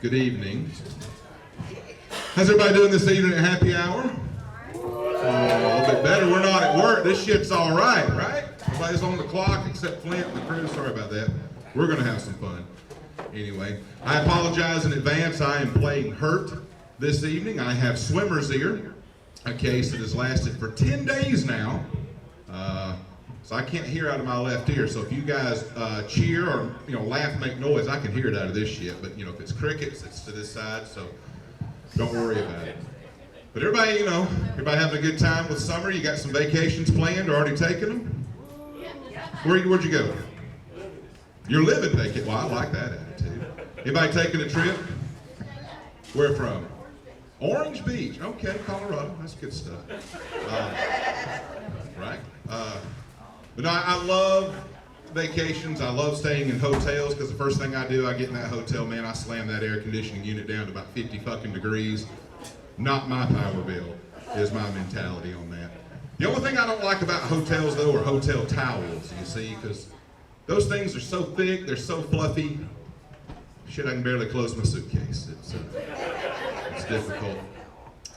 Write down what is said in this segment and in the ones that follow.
Good evening. How's everybody doing this evening at happy hour? Oh, a little bit better. We're not at work. This shit's all right, right? Everybody's on the clock except Flint and the crew. Sorry about that. We're going to have some fun. Anyway, I apologize in advance. I am playing hurt this evening. I have swimmer's ear, a case that has lasted for 10 days now. So I can't hear out of my left ear. So if you guys cheer or laugh, make noise, I can hear it out of this shit. But if it's crickets, it's to this side. So don't worry about it. But everybody, everybody having a good time with summer. You got some vacations planned or already taken them? Where'd you go? You're living vacation. Well, I like that attitude. Anybody taking a trip? Where from? Orange Beach. Okay, Colorado. That's good stuff. Right? But no, I love vacations. I love staying in hotels because the first thing I do, I get in that hotel, man, I slam that air conditioning unit down to about 50 fucking degrees. Not my power bill is my mentality on that. The only thing I don't like about hotels, though, are hotel towels, you see, because those things are so thick, they're so fluffy. Shit, I can barely close my suitcase. It's difficult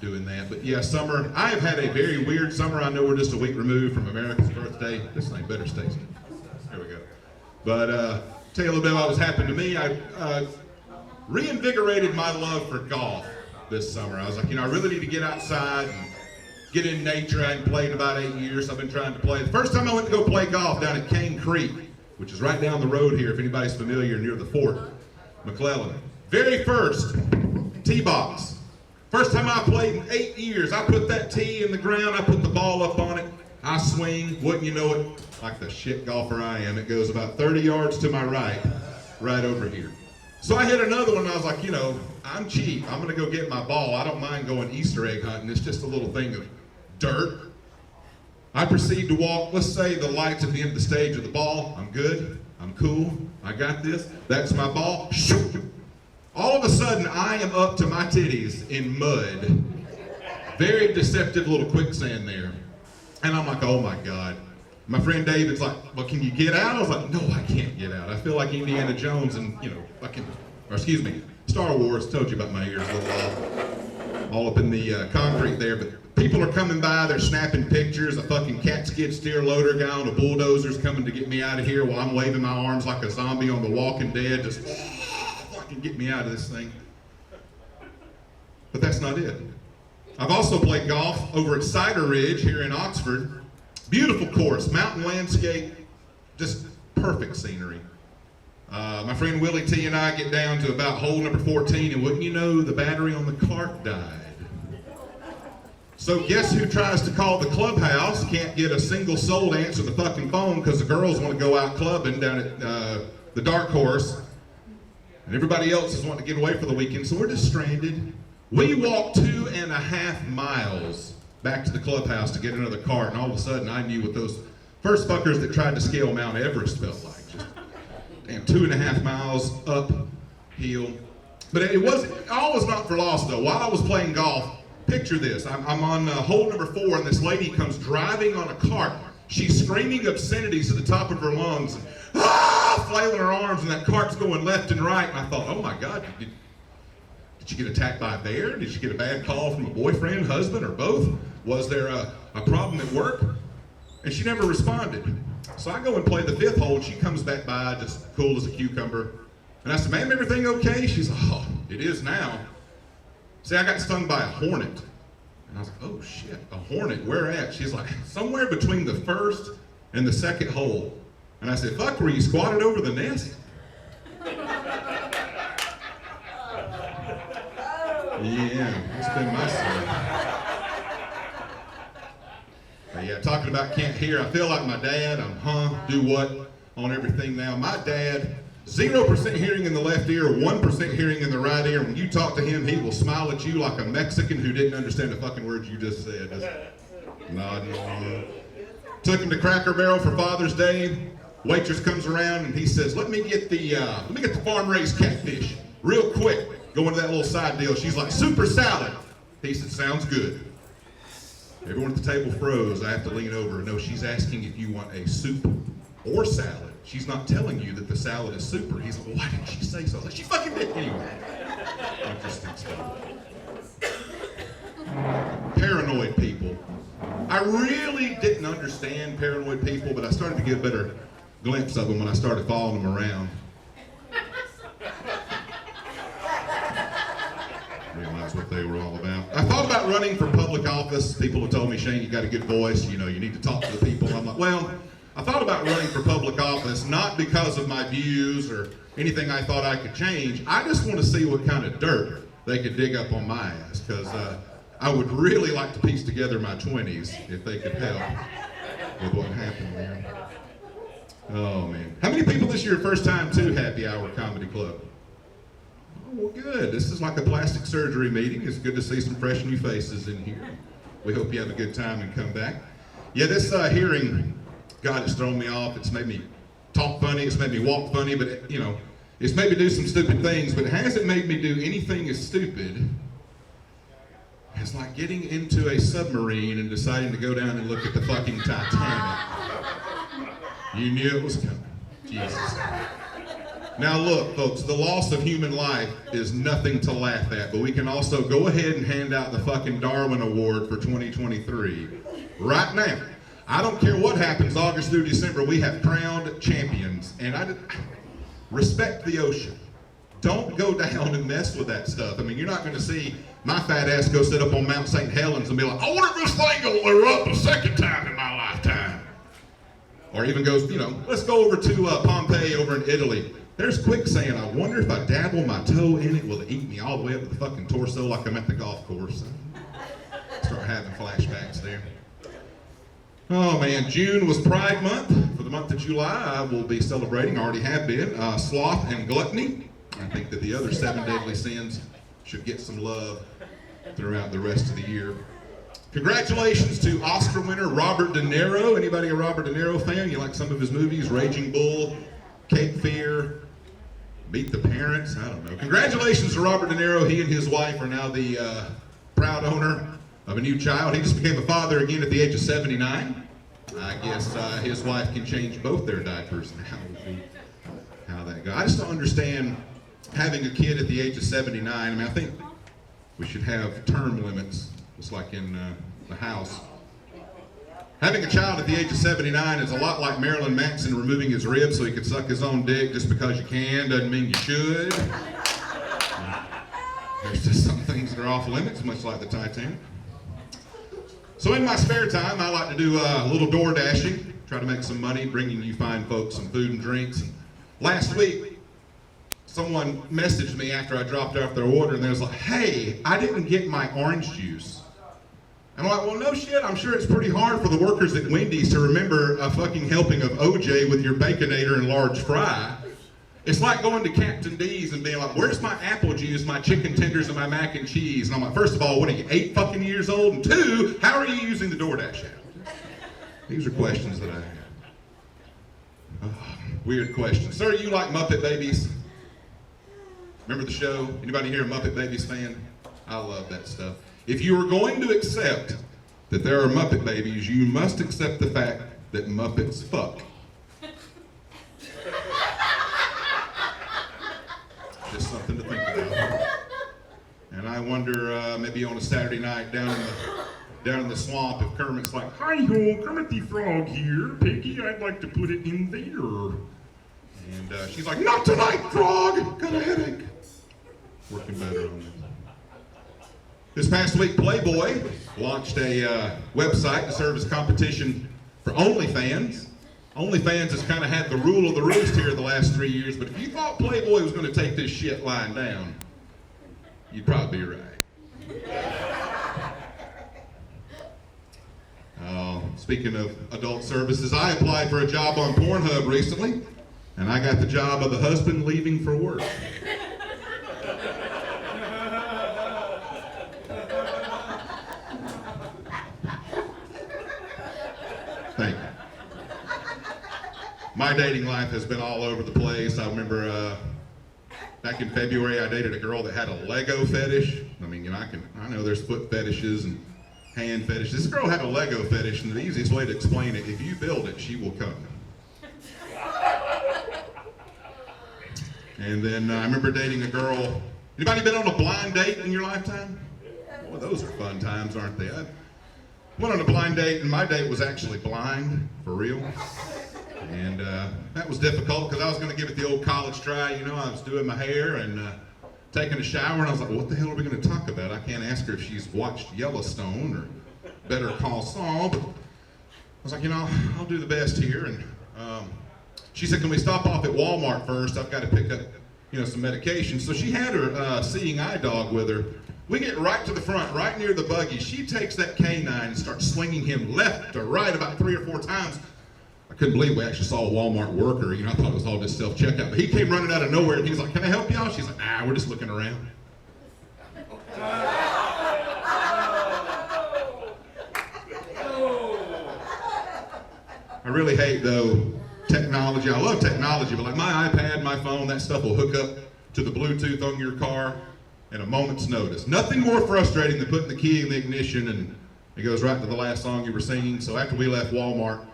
doing that. But yeah, summer, I have had a very weird summer. I know we're just a week removed from America's birthday. This thing better stay. There we go. But tell you a little bit about what's happened to me. I reinvigorated my love for golf this summer. I was like, I really need to get outside and get in nature. I hadn't played in about 8 years. I've been trying to play. The first time I went to go play golf down at Cane Creek, which is right down the road here, if anybody's familiar, near the fort, McClellan. Very first tee box. First time I played in 8 years. I put that tee in the ground, I put the ball up on it, I swing, wouldn't you know it, like the shit golfer I am, it goes about 30 yards to my right over here. So I hit another one, and I was like, I'm cheap, I'm gonna go get my ball. I don't mind going Easter egg hunting, it's just a little thing of dirt. I proceed to walk, let's say the light's at the end of the stage of the ball, I'm good, I'm cool, I got this, that's my ball, shoot! All of a sudden, I am up to my titties in mud. Very deceptive little quicksand there. And I'm like, oh my God. My friend David's like, well, can you get out? I was like, no, I can't get out. I feel like Indiana Jones and, Star Wars. Told you about my ears a little all up in the concrete there. But people are coming by, they're snapping pictures. A fucking cat skid steer loader guy on a bulldozer's coming to get me out of here while I'm waving my arms like a zombie on The Walking Dead, just fucking get me out of this thing. But that's not it. I've also played golf over at Cider Ridge here in Oxford. Beautiful course, mountain landscape, just perfect scenery. My friend Willie T and I get down to about hole number 14, and wouldn't you know, the battery on the cart died. So guess who tries to call the clubhouse? Can't get a single soul to answer the fucking phone because the girls want to go out clubbing down at the Dark Horse. And everybody else is wanting to get away for the weekend, so we're just stranded. We walked 2.5 miles back to the clubhouse to get another cart, and all of a sudden I knew what those first fuckers that tried to scale Mount Everest felt like. Just, damn, 2.5 miles uphill. But all was not for loss though. While I was playing golf, picture this, I'm on hole number 4, and this lady comes driving on a cart. She's screaming obscenities at the top of her lungs, flailing her arms, and that cart's going left and right. And I thought, oh my God, did she get attacked by a bear? Did she get a bad call from a boyfriend, husband, or both? Was there a problem at work? And she never responded. So I go and play the 5th hole, and she comes back by just cool as a cucumber. And I said, ma'am, everything okay? She's like, oh, it is now. See, I got stung by a hornet. And I was like, oh shit, a hornet, where at? She's like, somewhere between the 1st and the 2nd hole. And I said, fuck, were you squatted over the nest? Yeah, that's been my story. But yeah, talking about can't hear, I feel like my dad, I'm do what on everything now. My dad, 0% hearing in the left ear, 1% hearing in the right ear. When you talk to him, he will smile at you like a Mexican who didn't understand the fucking words you just said. Just nodding along. Took him to Cracker Barrel for Father's Day. Waitress comes around and he says, let me get the farm-raised catfish real quick. Go into that little side deal. She's like, super salad. He said, sounds good. Everyone at the table froze. I have to lean over. No, she's asking if you want a soup or salad. She's not telling you that the salad is super. He's like, well, why didn't she say so? Like, she fucking did anyway. really didn't understand paranoid people, but I started to get a better glimpse of them when I started following them around. Realized what they were all about. I thought about running for public office. People have told me, Shane, you got a good voice, you know, you need to talk to the people. I'm like, well, I thought about running for public office, not because of my views or anything I thought I could change. I just want to see what kind of dirt they could dig up on my ass, because I would really like to piece together my 20s if they could help with what happened there. Oh, man. How many people this year first time to Happy Hour Comedy Club? Well, good. This is like a plastic surgery meeting. It's good to see some fresh new faces in here. We hope you have a good time and come back. Yeah, this hearing, God, it's thrown me off. It's made me talk funny. It's made me walk funny. But, you know, it's made me do some stupid things. But it hasn't made me do anything as stupid as like getting into a submarine and deciding to go down and look at the fucking Titanic. You knew it was coming. Jesus. Now look, folks, the loss of human life is nothing to laugh at, but we can also go ahead and hand out the fucking Darwin Award for 2023 right now. I don't care what happens August through December, we have crowned champions, and I respect the ocean. Don't go down and mess with that stuff. I mean, you're not going to see my fat ass go sit up on Mount St. Helens and be like, I wonder if this thing will erupt a second time in my lifetime. Or even goes, you know, let's go over to Pompeii over in Italy. There's quicksand. I wonder if I dabble my toe in it, will it eat me all the way up to the fucking torso like I'm at the golf course? Start having flashbacks there. Oh man, June was Pride Month. For the month of July, I will be celebrating, already have been, sloth and gluttony. I think that the other 7 deadly sins should get some love throughout the rest of the year. Congratulations to Oscar winner Robert De Niro. Anybody a Robert De Niro fan? You like some of his movies? Raging Bull, Cape Fear, Meet the Parents, I don't know. Congratulations to Robert De Niro. He and his wife are now the proud owner of a new child. He just became a father again at the age of 79. I guess his wife can change both their diapers now. How that goes. I just don't understand having a kid at the age of 79. I mean, I think we should have term limits, just like in the House. Having a child at the age of 79 is a lot like Marilyn Manson removing his ribs so he could suck his own dick just because you can, doesn't mean you should. There's just some things that are off limits, much like the Titanic. So in my spare time, I like to do a little door dashing, try to make some money, bringing you fine folks some food and drinks. And last week, someone messaged me after I dropped off their order, and they was like, hey, I didn't get my orange juice. And I'm like, well, no shit, I'm sure it's pretty hard for the workers at Wendy's to remember a fucking helping of OJ with your Baconator and large fry. It's like going to Captain D's and being like, where's my apple juice, my chicken tenders, and my mac and cheese? And I'm like, first of all, what are you, 8 fucking years old? And 2, how are you using the DoorDash app? These are questions that I have. Weird questions. Sir, you like Muppet Babies? Remember the show? Anybody here a Muppet Babies fan? I love that stuff. If you are going to accept that there are Muppet Babies, you must accept the fact that Muppets fuck. Just something to think about. And I wonder, maybe on a Saturday night down in the swamp, if Kermit's like, hi-ho, Kermit the Frog here. Piggy, I'd like to put it in there. And she's like, not tonight, Frog! Got a headache. Working better on this. This past week, Playboy launched a website to serve as competition for OnlyFans. OnlyFans has kind of had the rule of the roost here the last 3 years, but if you thought Playboy was going to take this shit lying down, you'd probably be right. Speaking of adult services, I applied for a job on Pornhub recently, and I got the job of the husband leaving for work. Thank you. My dating life has been all over the place. I remember back in February, I dated a girl that had a Lego fetish. I mean, you know, I know there's foot fetishes and hand fetishes. This girl had a Lego fetish, and the easiest way to explain it, if you build it, she will come. And then I remember dating a girl. Anybody been on a blind date in your lifetime? Boy, those are fun times, aren't they? Went on a blind date, and my date was actually blind, for real. And that was difficult because I was going to give it the old college try. You know, I was doing my hair and taking a shower, and I was like, what the hell are we going to talk about? I can't ask her if she's watched Yellowstone or Better Call Saul, but I was like, you know, I'll do the best here. And she said, can we stop off at Walmart first? I've got to pick up, you know, some medication. So she had her seeing eye dog with her. We get right to the front, right near the buggy. She takes that canine and starts swinging him left to right about 3 or 4 times. I couldn't believe we actually saw a Walmart worker. You know, I thought it was all just self-checkout. But he came running out of nowhere, and he was like, can I help y'all? She's like, nah, we're just looking around. I really hate, though, technology. I love technology, but like my iPad, my phone, that stuff will hook up to the Bluetooth on your car in a moment's notice. Nothing more frustrating than putting the key in the ignition and it goes right to the last song you were singing. So after we left Walmart,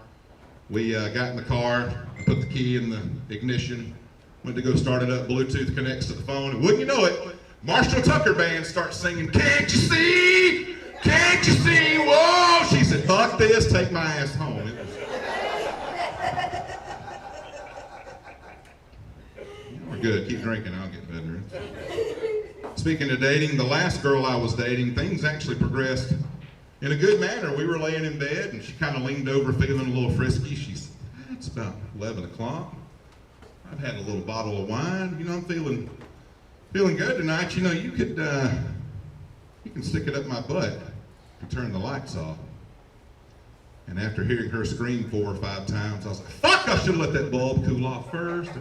we got in the car, put the key in the ignition, went to go start it up, Bluetooth connects to the phone, and wouldn't you know it, Marshall Tucker Band starts singing, can't you see, can't you see, whoa, she said, fuck this, take my ass home. It was... We're good, keep drinking, I'll get better. Speaking of dating, the last girl I was dating, things actually progressed in a good manner. We were laying in bed and she kind of leaned over feeling a little frisky. She said, it's about 11 o'clock. I've had a little bottle of wine. You know, I'm feeling good tonight. You know, you can stick it up my butt and turn the lights off. And after hearing her scream 4 or 5 times, I was like, fuck, I should have let that bulb cool off first.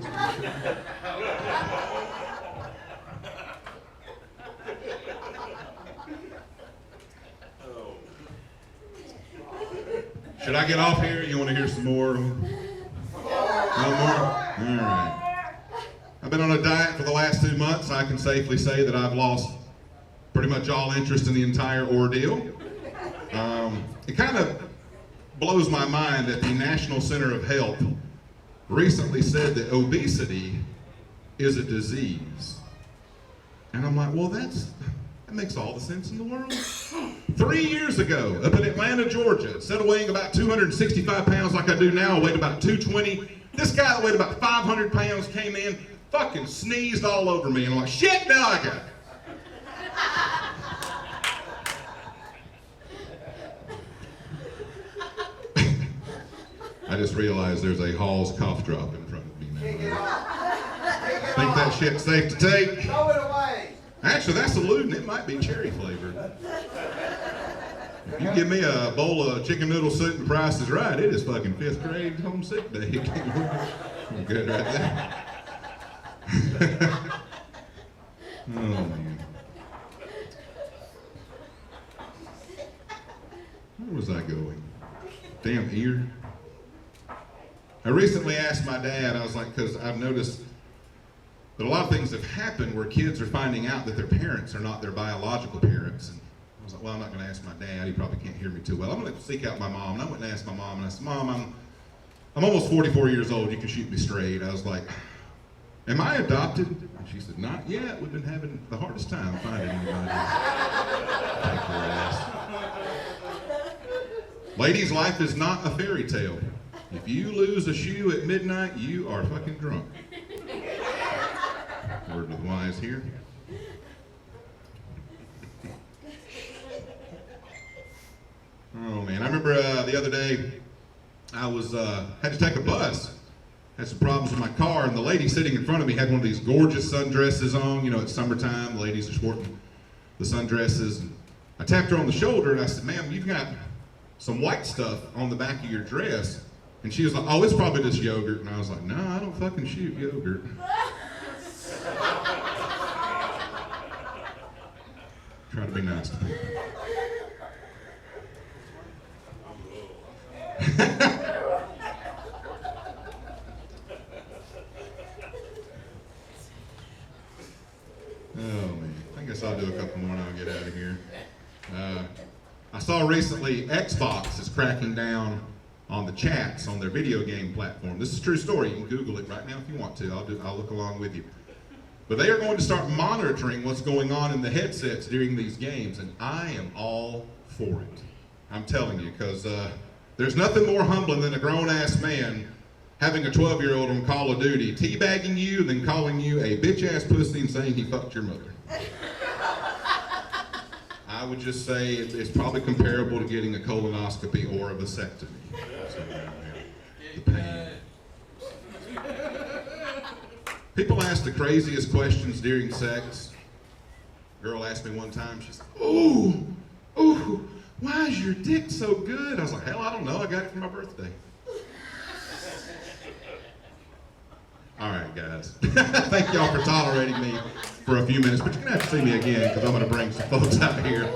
Should I get off here? You want to hear some more? No more? All right. I've been on a diet for the last 2 months. I can safely say that I've lost pretty much all interest in the entire ordeal. It kind of blows my mind that the National Center of Health recently said that obesity is a disease. And I'm like, well, that makes all the sense in the world. 3 years ago, up in Atlanta, Georgia, instead of weighing about 265 pounds like I do now, I weighed about 220. This guy that weighed about 500 pounds came in, fucking sneezed all over me, and I'm like, shit, now I got it. I just realized there's a Hall's cough drop in front of me now. Think that shit's safe to take? Throw it away. Actually, that's a Luden. It might be cherry flavored. If you give me a bowl of chicken noodle soup and Price is Right, it is fucking 5th grade homesick day. I'm good right there. Oh, man. Where was I going? Damn ear. I recently asked my dad, I was like, because I've noticed that a lot of things have happened where kids are finding out that their parents are not their biological parents. And I was like, well, I'm not going to ask my dad. He probably can't hear me too well. I'm going to seek out my mom. And I went and asked my mom, and I said, Mom, I'm almost 44 years old. You can shoot me straight. I was like, am I adopted? And she said, not yet. We've been having the hardest time finding anybody. Take your ass. Ladies, life is not a fairy tale. If you lose a shoe at midnight, you are fucking drunk. Word with wise here. Oh man, I remember the other day I was had to take a bus. Had some problems with my car, and the lady sitting in front of me had one of these gorgeous sundresses on. You know, it's summertime. The ladies are sporting the sundresses. And I tapped her on the shoulder and I said, "Ma'am, you've got some white stuff on the back of your dress." And she was like, "Oh, it's probably just yogurt." And I was like, "No, I don't fucking shoot yogurt." Try to be nice to people. Oh man, I guess I'll do a couple more and I'll get out of here. I saw recently Xbox is cracking down on the chats on their video game platform. This is a true story. You can Google it right now if you want to. I'll look along with you. But they are going to start monitoring what's going on in the headsets during these games, and I am all for it. I'm telling you, because there's nothing more humbling than a grown-ass man having a 12-year-old on Call of Duty teabagging you, then calling you a bitch-ass pussy and saying he fucked your mother. I would just say it's probably comparable to getting a colonoscopy or a vasectomy. So, the pain. People ask the craziest questions during sex. A girl asked me one time, she said, ooh, why is your dick so good? I was like, hell, I don't know, I got it for my birthday. All right, guys. Thank y'all for tolerating me for a few minutes, but you're gonna have to see me again because I'm gonna bring some folks out here.